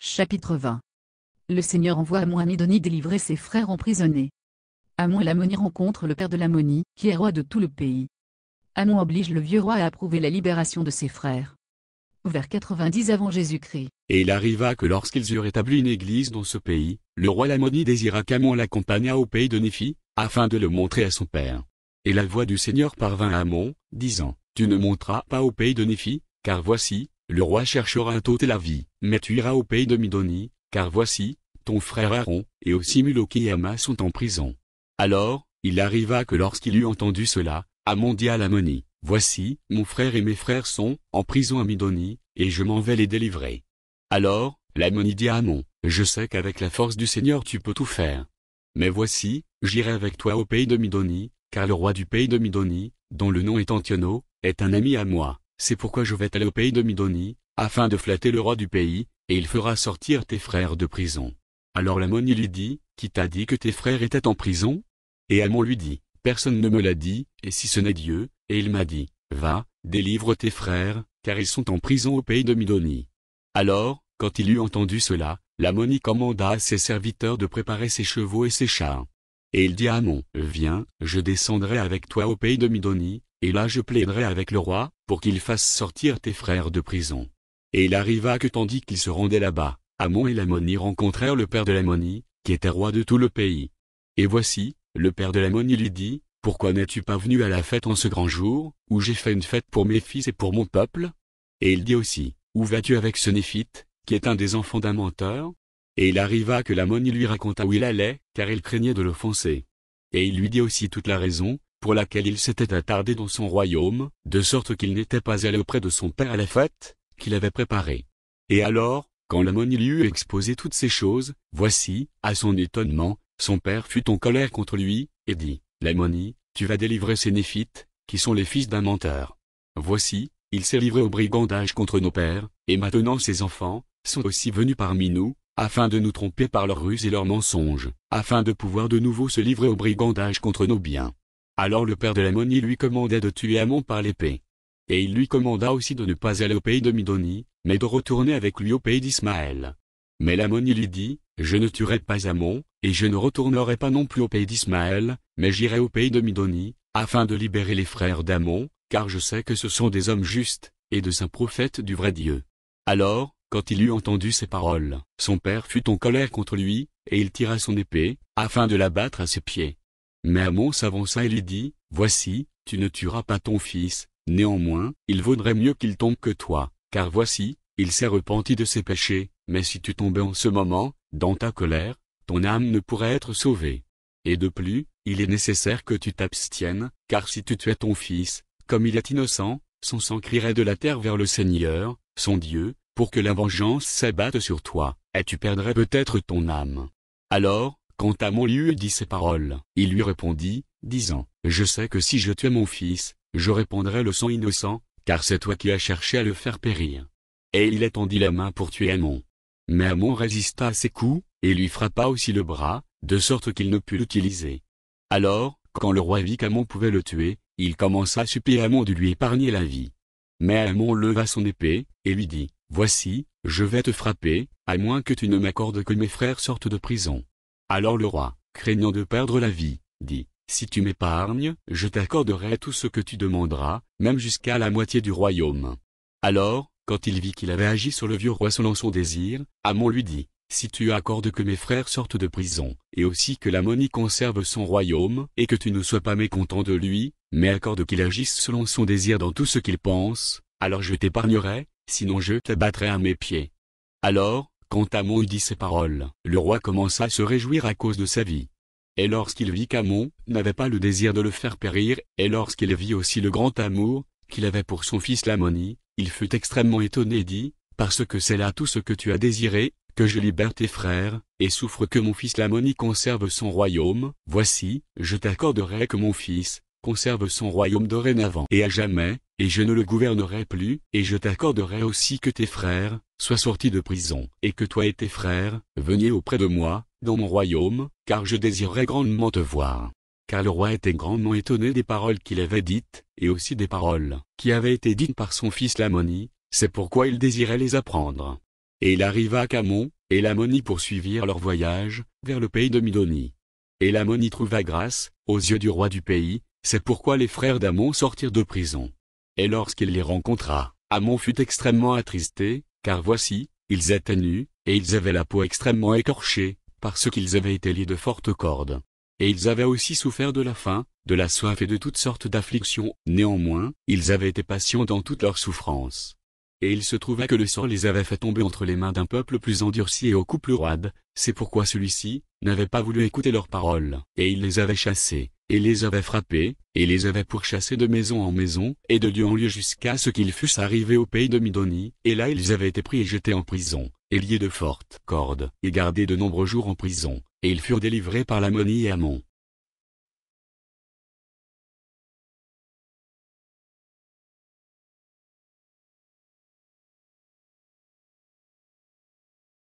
Chapitre 20. Le Seigneur envoie Amon à Midonie délivrer ses frères emprisonnés. Amon et l'Ammonie rencontrent le père de l'Ammonie, qui est roi de tout le pays. Amon oblige le vieux roi à approuver la libération de ses frères. Vers 90 avant Jésus-Christ. Et il arriva que lorsqu'ils eurent établi une église dans ce pays, le roi l'Ammonie désira qu'Amon l'accompagnât au pays de Néphi, afin de le montrer à son père. Et la voix du Seigneur parvint à Amon, disant, Tu ne monteras pas au pays de Néphi, car voici, le roi cherchera à t'ôter la vie, mais tu iras au pays de Midonie, car voici, ton frère Aaron, et aussi Muloki et Ama sont en prison. Alors, il arriva que lorsqu'il eut entendu cela, Amon dit à l'Ammonie, Voici, mon frère et mes frères sont en prison à Midonie, et je m'en vais les délivrer. Alors, l'Ammonie dit à Amon, Je sais qu'avec la force du Seigneur tu peux tout faire. Mais voici, j'irai avec toi au pays de Midonie, car le roi du pays de Midonie, dont le nom est Antiono, est un ami à moi. C'est pourquoi je vais aller au pays de Midonie, afin de flatter le roi du pays, et il fera sortir tes frères de prison. Alors l'Ammonie lui dit, Qui t'a dit que tes frères étaient en prison? Et Amon lui dit, Personne ne me l'a dit, et si ce n'est Dieu, et il m'a dit, Va, délivre tes frères, car ils sont en prison au pays de Midonie. Alors, quand il eut entendu cela, l'Ammonie commanda à ses serviteurs de préparer ses chevaux et ses chars. Et il dit à Amon, Viens, je descendrai avec toi au pays de Midonie, et là je plaiderai avec le roi, pour qu'il fasse sortir tes frères de prison. Et il arriva que tandis qu'ils se rendaient là-bas, Amon et l'Ammonie rencontrèrent le père de l'Ammonie, qui était roi de tout le pays. Et voici, le père de l'Ammonie lui dit, Pourquoi n'es-tu pas venu à la fête en ce grand jour, où j'ai fait une fête pour mes fils et pour mon peuple? Et il dit aussi, Où vas-tu avec ce Néphite, qui est un des enfants d'un menteur? Et il arriva que l'Ammonie lui raconta où il allait, car il craignait de l'offenser. Et il lui dit aussi toute la raison, pour laquelle il s'était attardé dans son royaume, de sorte qu'il n'était pas allé auprès de son père à la fête, qu'il avait préparée. Et alors, quand l'Ammonie lui eut exposé toutes ces choses, voici, à son étonnement, son père fut en colère contre lui, et dit, L'Ammonie, tu vas délivrer ces Néphites, qui sont les fils d'un menteur. Voici, il s'est livré au brigandage contre nos pères, et maintenant ses enfants, sont aussi venus parmi nous, afin de nous tromper par leurs ruses et leurs mensonges, afin de pouvoir de nouveau se livrer au brigandage contre nos biens. Alors le père de l'Ammonie lui commandait de tuer Amon par l'épée. Et il lui commanda aussi de ne pas aller au pays de Midonie, mais de retourner avec lui au pays d'Ismaël. Mais l'Ammonie lui dit, Je ne tuerai pas Amon, et je ne retournerai pas non plus au pays d'Ismaël, mais j'irai au pays de Midonie, afin de libérer les frères d'Amon, car je sais que ce sont des hommes justes, et de saints prophètes du vrai Dieu. Alors, quand il eut entendu ces paroles, son père fut en colère contre lui, et il tira son épée, afin de l'abattre à ses pieds. Mais Amon s'avança et lui dit, Voici, tu ne tueras pas ton fils, néanmoins, il vaudrait mieux qu'il tombe que toi, car voici, il s'est repenti de ses péchés, mais si tu tombais en ce moment, dans ta colère, ton âme ne pourrait être sauvée. Et de plus, il est nécessaire que tu t'abstiennes, car si tu tuais ton fils, comme il est innocent, son sang crierait de la terre vers le Seigneur, son Dieu, pour que la vengeance s'abatte sur toi, et tu perdrais peut-être ton âme. Alors, quand Amon lui eut dit ces paroles, il lui répondit, disant, Je sais que si je tuais mon fils, je répandrais le sang innocent, car c'est toi qui as cherché à le faire périr. Et il étendit la main pour tuer Amon. Mais Amon résista à ses coups, et lui frappa aussi le bras, de sorte qu'il ne put l'utiliser. Alors, quand le roi vit qu'Amon pouvait le tuer, il commença à supplier Amon de lui épargner la vie. Mais Amon leva son épée, et lui dit, Voici, je vais te frapper, à moins que tu ne m'accordes que mes frères sortent de prison. Alors le roi, craignant de perdre la vie, dit, Si tu m'épargnes, je t'accorderai tout ce que tu demanderas, même jusqu'à la moitié du royaume. Alors, quand il vit qu'il avait agi sur le vieux roi selon son désir, Amon lui dit, Si tu accordes que mes frères sortent de prison, et aussi que l'Ammonie conserve son royaume, et que tu ne sois pas mécontent de lui, mais accorde qu'il agisse selon son désir dans tout ce qu'il pense, alors je t'épargnerai, sinon je t'abattrai à mes pieds. Alors, quand Amon eut dit ces paroles, le roi commença à se réjouir à cause de sa vie. Et lorsqu'il vit qu'Amon n'avait pas le désir de le faire périr, et lorsqu'il vit aussi le grand amour qu'il avait pour son fils l'Ammonie, il fut extrêmement étonné et dit, Parce que c'est là tout ce que tu as désiré, que je libère tes frères, et souffre que mon fils l'Ammonie conserve son royaume, voici, je t'accorderai que mon fils conserve son royaume dorénavant et à jamais, et je ne le gouvernerai plus, et je t'accorderai aussi que tes frères soient sortis de prison, et que toi et tes frères veniez auprès de moi, dans mon royaume, car je désirerais grandement te voir. Car le roi était grandement étonné des paroles qu'il avait dites, et aussi des paroles qui avaient été dites par son fils l'Ammonie, c'est pourquoi il désirait les apprendre. Et il arriva à Camon, et Lamonie poursuivirent leur voyage, vers le pays de Midonie. Et Lamonie trouva grâce, aux yeux du roi du pays, c'est pourquoi les frères d'Amon sortirent de prison. Et lorsqu'il les rencontra, Amon fut extrêmement attristé, car voici, ils étaient nus, et ils avaient la peau extrêmement écorchée, parce qu'ils avaient été liés de fortes cordes. Et ils avaient aussi souffert de la faim, de la soif et de toutes sortes d'afflictions. Néanmoins, ils avaient été patients dans toutes leurs souffrances. Et il se trouva que le sort les avait fait tomber entre les mains d'un peuple plus endurci et au cou plus roide, c'est pourquoi celui-ci n'avait pas voulu écouter leurs paroles. Et il les avait chassés, et les avait frappés, et les avait pourchassés de maison en maison, et de lieu en lieu jusqu'à ce qu'ils fussent arrivés au pays de Midonie, et là ils avaient été pris et jetés en prison, et liés de fortes cordes, et gardés de nombreux jours en prison, et ils furent délivrés par Lamonie et Amon.